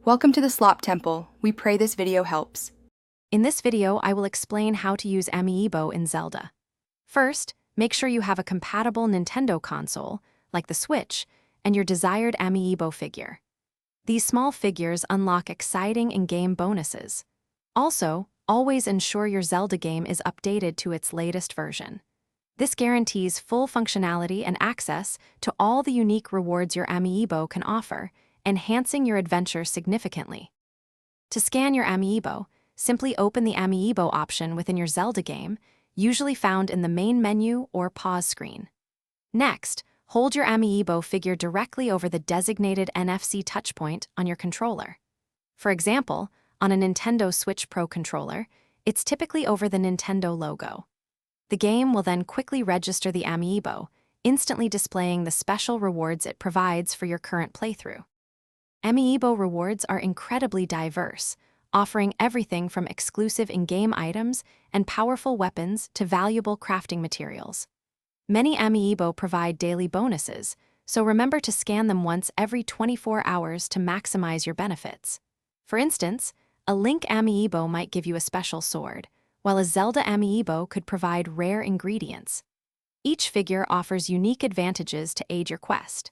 Welcome to the Slop Temple. We pray this video helps. In this video, I will explain how to use Amiibo in Zelda. First, make sure you have a compatible Nintendo console, like the Switch, and your desired Amiibo figure. These small figures unlock exciting in-game bonuses. Also, always ensure your Zelda game is updated to its latest version. This guarantees full functionality and access to all the unique rewards your Amiibo can offer, enhancing your adventure significantly. To scan your Amiibo, simply open the Amiibo option within your Zelda game, usually found in the main menu or pause screen. Next, hold your Amiibo figure directly over the designated NFC touchpoint on your controller. For example, on a Nintendo Switch Pro controller, it's typically over the Nintendo logo. The game will then quickly register the Amiibo, instantly displaying the special rewards it provides for your current playthrough. Amiibo rewards are incredibly diverse, offering everything from exclusive in-game items and powerful weapons to valuable crafting materials. Many Amiibo provide daily bonuses, so remember to scan them once every 24 hours to maximize your benefits. For instance, a Link Amiibo might give you a special sword, while a Zelda Amiibo could provide rare ingredients. Each figure offers unique advantages to aid your quest.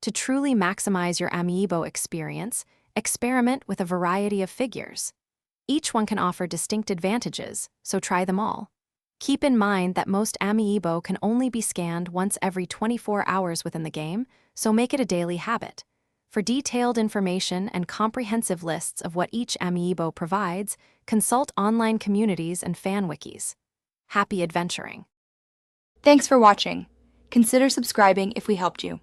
To truly maximize your Amiibo experience, experiment with a variety of figures. Each one can offer distinct advantages, so try them all. Keep in mind that most Amiibo can only be scanned once every 24 hours within the game, so make it a daily habit. For detailed information and comprehensive lists of what each Amiibo provides, consult online communities and fan wikis. Happy adventuring! Thanks for watching. Consider subscribing if we helped you.